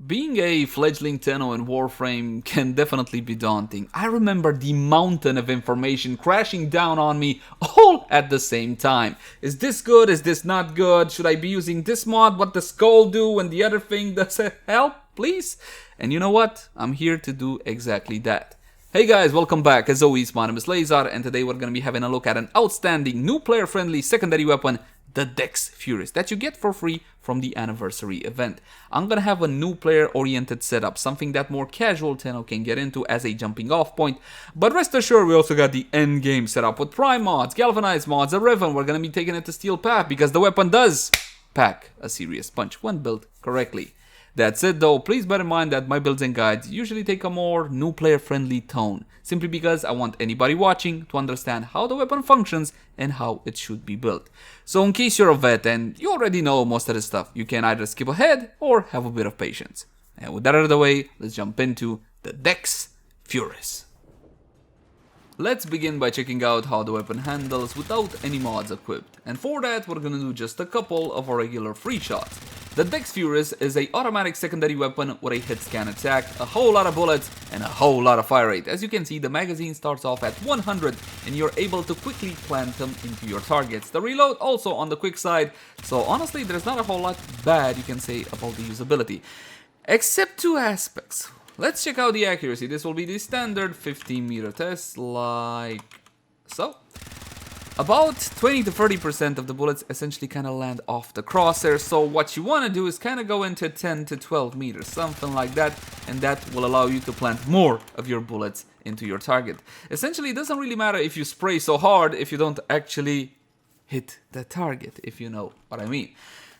Being a fledgling Tenno in Warframe can definitely be daunting. I remember the mountain of information crashing down on me all at the same time. Is this good? Is this not good? Should I be using this mod? What does Skull do? And the other thing, does it help? Please? And you know what? I'm here to do exactly that. Hey guys, welcome back. As always, my name is Leyzar, and today we're going to be having a look at an outstanding new player-friendly secondary weapon, the Dex Furis, that you get for free from the Anniversary event. I'm gonna have a new player-oriented setup, something that more casual Tenno can get into as a jumping off point, but rest assured we also got the end game setup with Prime mods, Galvanized mods, a Riven. We're gonna be taking it to Steel Path because the weapon does pack a serious punch when built correctly. That's it though, please bear in mind that my builds and guides usually take a more new player friendly tone, simply because I want anybody watching to understand how the weapon functions and how it should be built. So in case you're a vet and you already know most of this stuff, you can either skip ahead or have a bit of patience. And with that out of the way, let's jump into the Dex Furis. Let's begin by checking out how the weapon handles without any mods equipped, and for that we're gonna do just a couple of our regular free shots. The Dex Furis is an automatic secondary weapon with a hit scan attack, a whole lot of bullets, and a whole lot of fire rate. As you can see, the magazine starts off at 100 and you're able to quickly plant them into your targets. The reload also on the quick side, so honestly there's not a whole lot bad you can say about the usability. Except two aspects. Let's check out the accuracy. This will be the standard 15-meter test, like so. About 20 to 30% of the bullets essentially kind of land off the crosshair, so what you want to do is kind of go into 10 to 12 meters, something like that, and that will allow you to plant more of your bullets into your target. Essentially, it doesn't really matter if you spray so hard if you don't actually hit the target, if you know what I mean.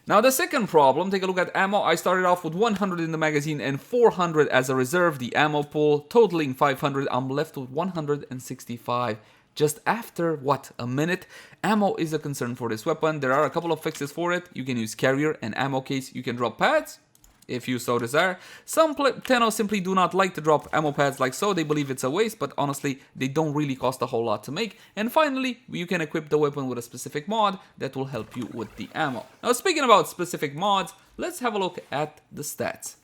Now the second problem, take a look at ammo. I started off with 100 in the magazine and 400 as a reserve. The ammo pool totaling 500. I'm left with 165. Just after, what, a minute? Ammo is a concern for this weapon. There are a couple of fixes for it. You can use carrier and ammo case. You can drop pads, if you so desire. Some Tenno simply do not like to drop ammo pads like so. They believe it's a waste, but honestly, they don't really cost a whole lot to make. And finally, you can equip the weapon with a specific mod that will help you with the ammo. Now, speaking about specific mods, let's have a look at the stats.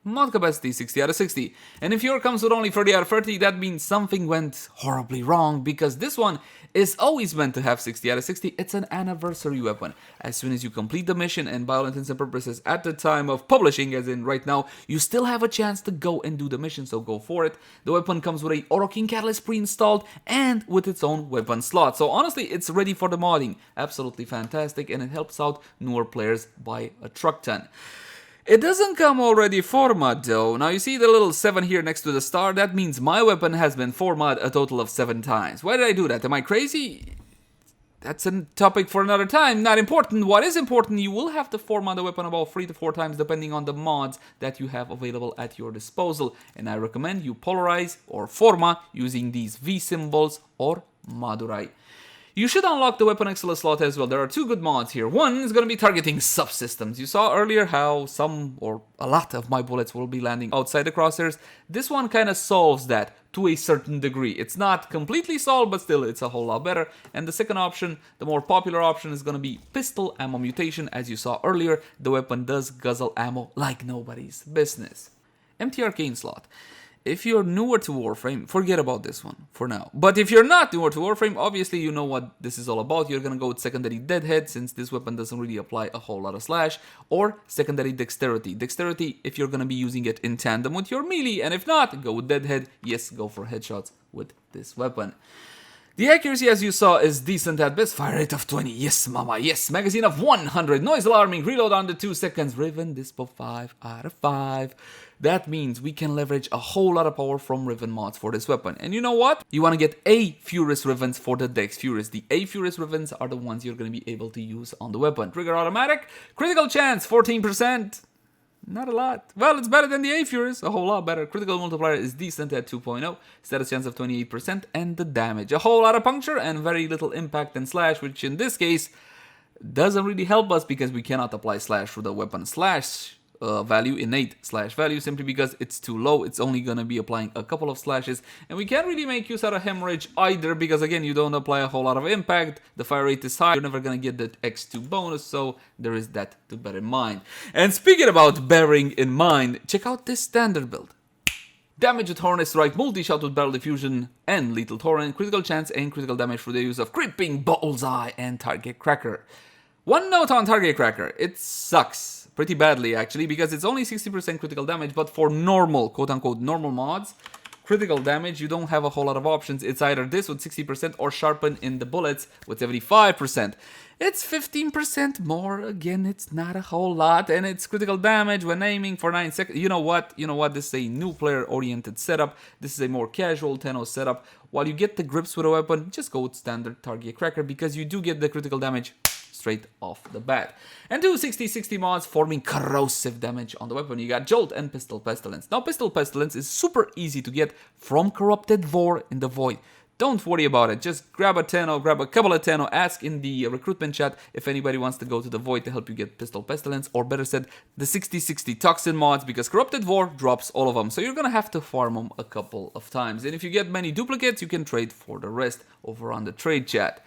Mod capacity 60 out of 60, and if yours comes with only 30 out of 30, that means something went horribly wrong, because this one is always meant to have 60 out of 60. It's an anniversary weapon. As soon as you complete the mission, and by all intents and purposes at the time of publishing, as in right now, you still have a chance to go and do the mission, so go for it. The weapon comes with a Orokin Catalyst pre-installed and with its own weapon slot, so honestly it's ready for the modding. Absolutely fantastic, and it helps out newer players by a truck ton. It doesn't come already format though. Now you see the little 7 here next to the star? That means my weapon has been formatted a total of 7 times. Why did I do that? Am I crazy? That's a topic for another time. Not important. What is important, you will have to format the weapon about 3 to 4 times depending on the mods that you have available at your disposal. And I recommend you polarize or format using these V symbols or Madurai. You should unlock the Weapon Excellence slot as well. There are 2 good mods here. One is going to be targeting subsystems. You saw earlier how some or a lot of my bullets will be landing outside the crosshairs. This one kind of solves that to a certain degree. It's not completely solved, but still it's a whole lot better. And the second option, the more popular option, is going to be pistol ammo mutation. As you saw earlier, the weapon does guzzle ammo like nobody's business. Empty arcane slot. If you're newer to Warframe, forget about this one for now. But if you're not newer to Warframe, obviously you know what this is all about. You're gonna go with secondary deadhead, since this weapon doesn't really apply a whole lot of slash, or secondary dexterity. Dexterity if you're gonna be using it in tandem with your melee, and if not, go with deadhead. Yes, go for headshots with this weapon. The accuracy, as you saw, is decent at best. Fire rate of 20, yes mama, yes. Magazine of 100, noise alarming, reload under 2 seconds. Riven dispo 5 out of 5. That means we can leverage a whole lot of power from Riven mods for this weapon. And you know what? You want to get A Furis Rivens for the Dex Furis. The A Furis Rivens are the ones you're going to be able to use on the weapon. Trigger automatic, critical chance 14%. Not a lot. Well, it's better than the A Furis, a whole lot better. Critical multiplier is decent at 2.0, status chance of 28%, and the damage. A whole lot of puncture and very little impact and slash, which in this case doesn't really help us because we cannot apply slash through the weapon slash value, innate slash value, simply because it's too low. It's only going to be applying a couple of slashes, and we can't really make use out of hemorrhage either, because again, you don't apply a whole lot of impact, the fire rate is high, you're never going to get that x2 bonus, so there is that to bear in mind. And speaking about bearing in mind, check out this standard build. Damage with Hornet Strike, multi-shot with Barrel Diffusion, and Lethal Torrent, critical chance and critical damage through the use of Creeping Bullseye and Target Cracker. One note on Target Cracker, it sucks pretty badly actually, because it's only 60% critical damage, but for normal, quote-unquote, normal mods, critical damage, you don't have a whole lot of options. It's either this with 60% or Sharpen in the Bullets with 75%. It's 15% more. Again, it's not a whole lot, and it's critical damage when aiming for 9 seconds. You know what? This is a new player-oriented setup. This is a more casual 10-0 setup. While you get the grips with a weapon, just go with standard Target Cracker, because you do get the critical damage straight off the bat. And two 60-60 mods forming corrosive damage on the weapon. You got Jolt and Pistol Pestilence. Now, Pistol Pestilence is super easy to get from Corrupted Vor in the Void. Don't worry about it, just grab a 10-0, grab a couple of 10-0, ask in the recruitment chat if anybody wants to go to the Void to help you get Pistol Pestilence, or better said, the 60-60 Toxin mods, because Corrupted Vor drops all of them, so you're gonna have to farm them a couple of times. And if you get many duplicates, you can trade for the rest over on the trade chat.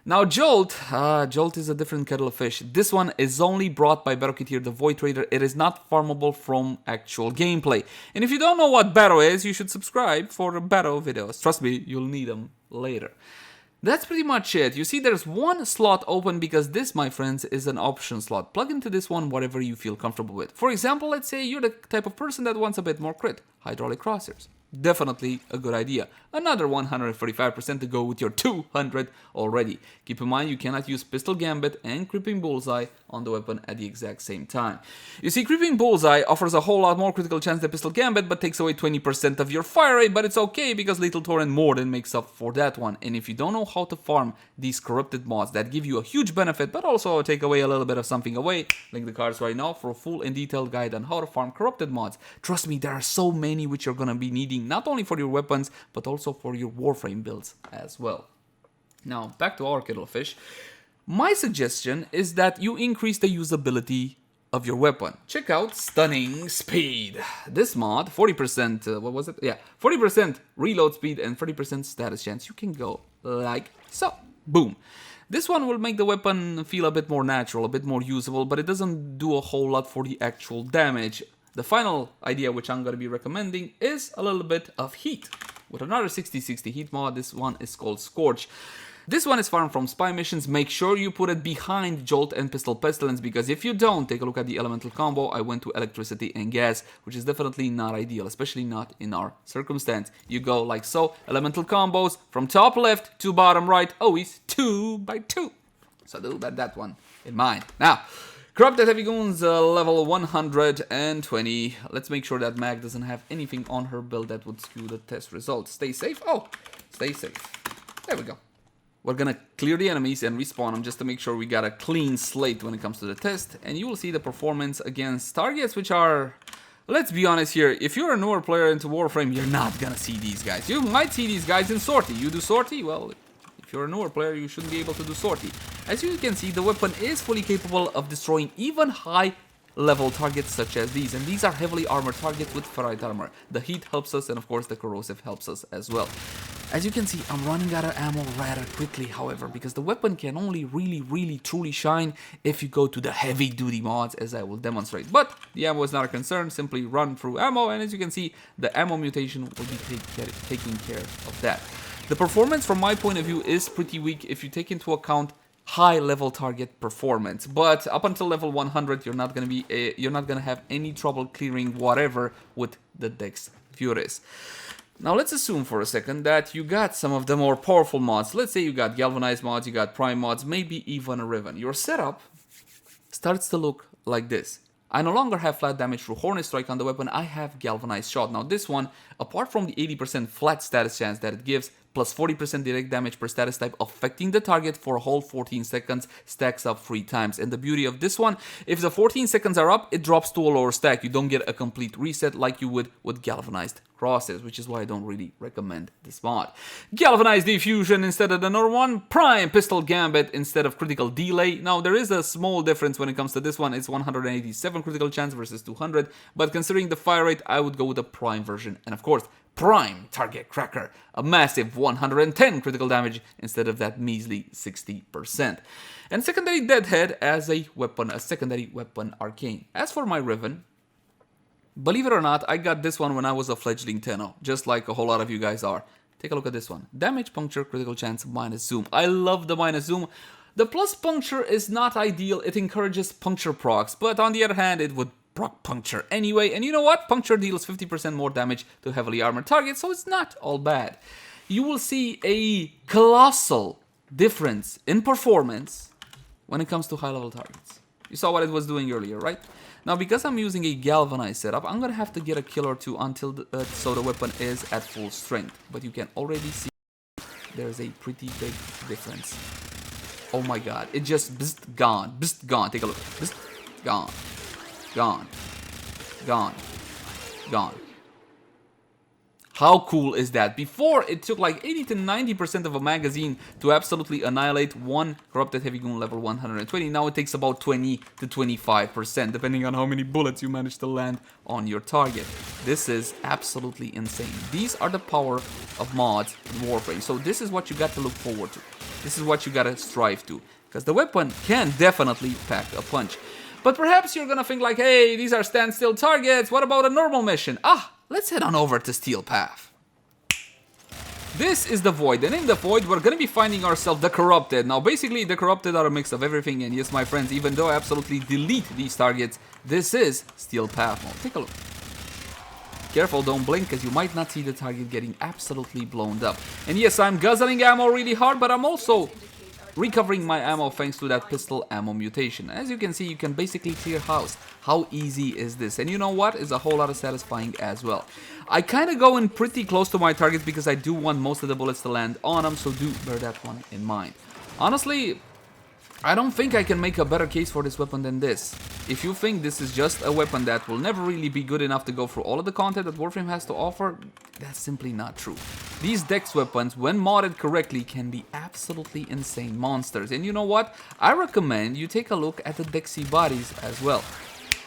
Now Jolt is a different kettle of fish. This one is only brought by BRRT the Void Trader. It is not farmable from actual gameplay. And if you don't know what Barrow is, you should subscribe for Barrow videos. Trust me, you'll need them later. That's pretty much it. You see, there's one slot open because this, my friends, is an option slot. Plug into this one whatever you feel comfortable with. For example, let's say you're the type of person that wants a bit more crit. Hydraulic Crosshairs. Definitely a good idea. Another 145% to go with your 200 already. Keep in mind, you cannot use Pistol Gambit and Creeping Bullseye on the weapon at the exact same time. You see, Creeping Bullseye offers a whole lot more critical chance than Pistol Gambit, but takes away 20% of your fire rate, but it's okay because Lethal Torrent more than makes up for that one. And if you don't know how to farm these corrupted mods that give you a huge benefit, but also take away a little bit of something away, link the cards right now for a full and detailed guide on how to farm corrupted mods. Trust me, there are so many which you're gonna be needing, not only for your weapons, but also for your Warframe builds as well. Now, back to our kettle of fish. My suggestion is that you increase the usability of your weapon. Check out Stunning Speed. This mod, 40%, what was it? Yeah, 40% reload speed and 30% status chance. You can go like so. Boom. This one will make the weapon feel a bit more natural, a bit more usable, but it doesn't do a whole lot for the actual damage. The final idea which I'm going to be recommending is a little bit of heat. With another 60-60 heat mod, this one is called Scorch. This one is farmed from spy missions. Make sure you put it behind Jolt and Pistol Pestilence, because if you don't, take a look at the elemental combo. I went to electricity and gas, which is definitely not ideal, especially not in our circumstance. You go like so, elemental combos from top left to bottom right, always 2 by 2. So do that one in mind. Now, Corrupted Heavy Goons, level 120. Let's make sure that Mag doesn't have anything on her build that would skew the test results. Stay safe. Oh, stay safe. There we go. We're gonna clear the enemies and respawn them just to make sure we got a clean slate when it comes to the test. And you will see the performance against targets which are, let's be honest here, if you're a newer player into Warframe, you're not gonna see these guys. You might see these guys in Sortie. You do Sortie? Well, if you're a newer player, you shouldn't be able to do Sortie. As you can see, the weapon is fully capable of destroying even high-level targets such as these. And these are heavily armored targets with ferrite armor. The heat helps us, and of course the corrosive helps us as well. As you can see, I'm running out of ammo rather quickly, however, because the weapon can only really truly shine if you go to the heavy-duty mods, as I will demonstrate. But the ammo is not a concern, simply run through ammo, and as you can see, the ammo mutation will be taking care of that. The performance from my point of view is pretty weak if you take into account high level target performance, but up until level 100 you're not gonna have any trouble clearing whatever with the Dex Furis. Now let's assume for a second that you got some of the more powerful mods. Let's say you got galvanized mods, you got prime mods, maybe even a Riven. Your setup starts to look like this. I no longer have flat damage through Hornet Strike on the weapon, I have galvanized shot. Now this one, apart from the 80% flat status chance that it gives, plus 40% direct damage per status type affecting the target for a whole 14 seconds, stacks up 3 times. And the beauty of this one, if the 14 seconds are up, it drops to a lower stack. You don't get a complete reset like you would with galvanized crosses, which is why I don't really recommend this mod. Galvanized diffusion instead of the normal one, prime pistol gambit instead of critical delay. Now there is a small difference when it comes to this one. It's 187 critical chance versus 200, but considering the fire rate, I would go with the prime version. And of course, prime target cracker, a massive 110 critical damage instead of that measly 60%. And secondary deadhead as a weapon, a secondary weapon arcane. As for my Riven, believe it or not, I got this one when I was a fledgling Tenno, just like a whole lot of you guys are. Take a look at this one. Damage, puncture, critical chance, minus zoom. I love the minus zoom. The plus puncture is not ideal. It encourages puncture procs, but on the other hand, it would proc puncture anyway. And you know what? Puncture deals 50% more damage to heavily armored targets, so it's not all bad. You will see a colossal difference in performance when it comes to high-level targets. You saw what it was doing earlier, right? Now, because I'm using a galvanized setup, I'm gonna have to get a kill or two until so the weapon is at full strength. But you can already see there's a pretty big difference. Oh my god, it just bzzt, gone, bzzt, gone. Take a look, bzzt, gone, gone, gone, gone. How cool is that? Before, it took like 80 to 90% of a magazine to absolutely annihilate one corrupted heavy goon level 120. Now it takes about 20 to 25%, depending on how many bullets you manage to land on your target. This is absolutely insane. These are the power of mods in Warframe. So this is what you got to look forward to. This is what you gotta strive to. Because the weapon can definitely pack a punch. But perhaps you're gonna think like, hey, these are standstill targets. What about a normal mission? Let's head on over to Steel Path. This is the Void, and in the Void, we're gonna be finding ourselves the Corrupted. Now, basically, the Corrupted are a mix of everything, and yes, my friends, even though I absolutely delete these targets, this is Steel Path mode. Take a look. Careful, don't blink, because you might not see the target getting absolutely blown up. And yes, I'm guzzling ammo really hard, but I'm also recovering my ammo thanks to that pistol ammo mutation. As you can see, you can basically clear house. How easy is this? And you know what? It's a whole lot of satisfying as well. I kind of go in pretty close to my targets because I do want most of the bullets to land on them, so do bear that one in mind. Honestly, I don't think I can make a better case for this weapon than this. If you think this is just a weapon that will never really be good enough to go through all of the content that Warframe has to offer, that's simply not true. These Dex weapons, when modded correctly, can be absolutely insane monsters. And you know what? I recommend you take a look at the Dexy bodies as well.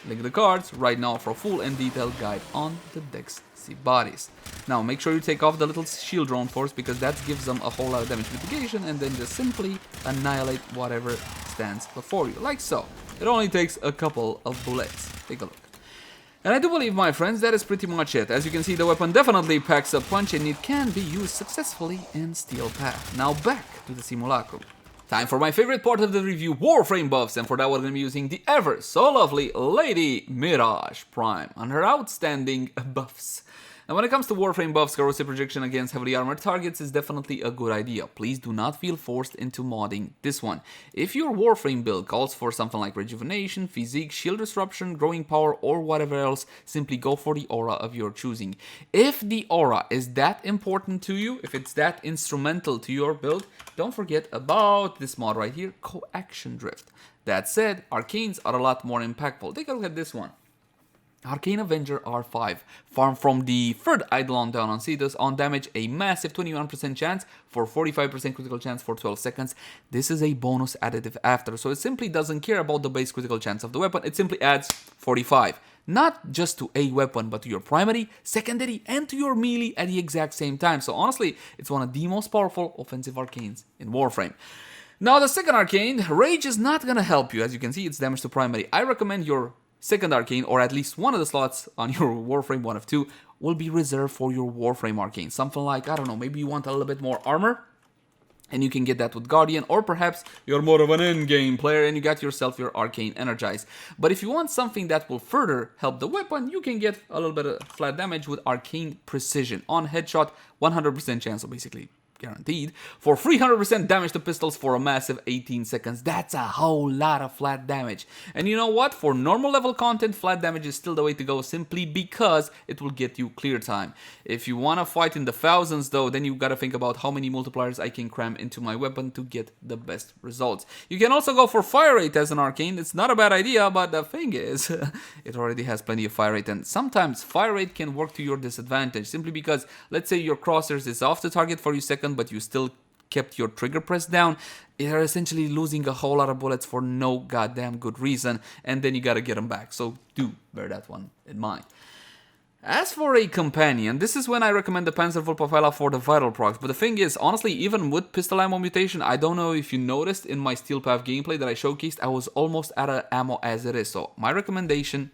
Link the cards right now for a full and detailed guide on the Dexy bodies. Now make sure you take off the little shield drone force because that gives them a whole lot of damage mitigation, and then just simply annihilate whatever stands before you, like so. It only takes a couple of bullets. Take a look. And I do believe, my friends, that is pretty much it. As you can see, the weapon definitely packs a punch and it can be used successfully in Steel Path. Now back to the simulacrum. Time for my favorite part of the review, Warframe buffs, and for that we're going to be using the ever so lovely Lady Mirage Prime on her outstanding buffs. Now when it comes to Warframe buffs, corrosive projection against heavily armored targets is definitely a good idea. Please do not feel forced into modding this one. If your Warframe build calls for something like rejuvenation, physique, shield disruption, growing power, or whatever else, simply go for the aura of your choosing. If the aura is that important to you, if it's that instrumental to your build, don't forget about this mod right here, Coaction Drift. That said, arcanes are a lot more impactful. Take a look at this one. Arcane Avenger R5, farmed from the third Eidolon down on Cetus, on damage a massive 21% chance for 45% critical chance for 12 seconds. This is a bonus additive after, so it simply doesn't care about the base critical chance of the weapon, it simply adds 45. Not just to a weapon, but to your primary, secondary, and to your melee at the exact same time. So honestly, it's one of the most powerful offensive arcanes in Warframe. Now the second arcane, Rage, is not gonna help you. As you can see, it's damage to primary. I recommend your second arcane, or at least one of the slots on your Warframe 1 of 2, will be reserved for your Warframe arcane. Something like, I don't know, maybe you want a little bit more armor, and you can get that with Guardian, or perhaps you're more of an endgame player and you got yourself your arcane energized. But if you want something that will further help the weapon, you can get a little bit of flat damage with arcane precision. On headshot, 100% chance, so basically guaranteed, for 300% damage to pistols for a massive 18 seconds. That's a whole lot of flat damage. And you know what? For normal level content, flat damage is still the way to go, simply because it will get you clear time. If you want to fight in the thousands though, then you gotta think about how many multipliers I can cram into my weapon to get the best results. You can also go for fire rate as an arcane. It's not a bad idea, but the thing is, it already has plenty of fire rate, and sometimes fire rate can work to your disadvantage, simply because, let's say your crosshairs is off the target for a second, but you still kept your trigger pressed down. You're essentially losing a whole lot of bullets for no goddamn good reason, and then you gotta get them back. So do bear that one in mind. As for a companion, this is when I recommend the Panzerwulpafella for the vital procs. But the thing is, honestly, even with pistol ammo mutation, I don't know if you noticed in my Steel Path gameplay that I showcased, I was almost out of ammo as it is. So my recommendation,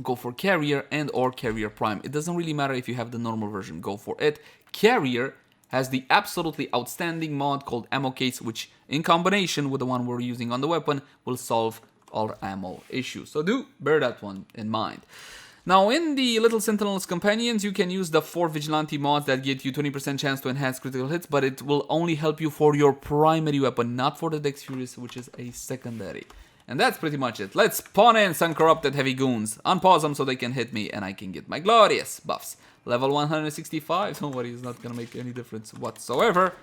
go for Carrier and or Carrier Prime. It doesn't really matter if you have the normal version, go for it. Carrier has the absolutely outstanding mod called Ammo Case, which in combination with the one we're using on the weapon will solve our ammo issues. So do bear that one in mind. Now in the Little Sentinel's Companions, you can use the 4 Vigilante mods that get you 20% chance to enhance critical hits, but it will only help you for your primary weapon, not for the Dex Furis, which is a secondary. And that's pretty much it. Let's spawn in some corrupted heavy goons. Unpause them so they can hit me and I can get my glorious buffs. Level 165, don't worry, it's not gonna make any difference whatsoever.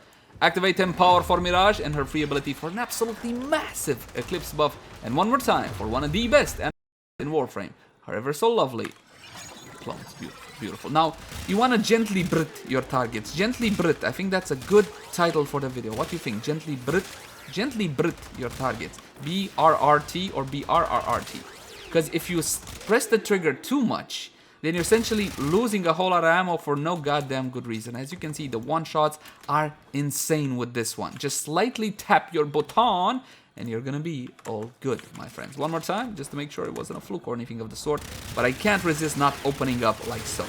Activate 10 power for Mirage and her free ability for an absolutely massive Eclipse buff. And one more time for one of the best in Warframe. However so lovely. Clones, beautiful, beautiful. Now, you wanna gently Brit your targets. Gently Brit, I think that's a good title for the video. What do you think? Gently Brit? Gently Brit your targets. BRRT or BRRT. Because if you press the trigger too much, then you're essentially losing a whole lot of ammo for no goddamn good reason. As you can see, the one-shots are insane with this one. Just slightly tap your button and you're gonna be all good, my friends. One more time, just to make sure it wasn't a fluke or anything of the sort. But I can't resist not opening up like so.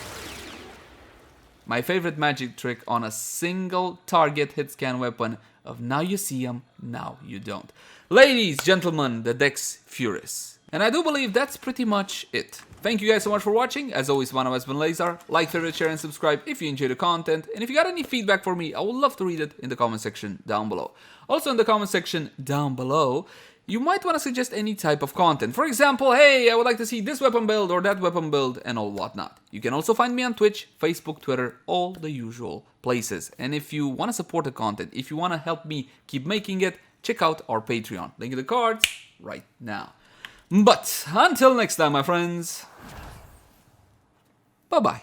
My favorite magic trick on a single target hit scan weapon of now you see them, now you don't. Ladies, gentlemen, the Dex Furis. And I do believe that's pretty much it. Thank you guys so much for watching. As always, one of us has been Leyzar. Like, favorite, share, and subscribe if you enjoy the content. And if you got any feedback for me, I would love to read it in the comment section down below. Also in the comment section down below, you might want to suggest any type of content. For example, hey, I would like to see this weapon build or that weapon build and all whatnot. You can also find me on Twitch, Facebook, Twitter, all the usual places. And if you want to support the content, if you want to help me keep making it, check out our Patreon. Link in the cards right now. But until next time, my friends, bye-bye.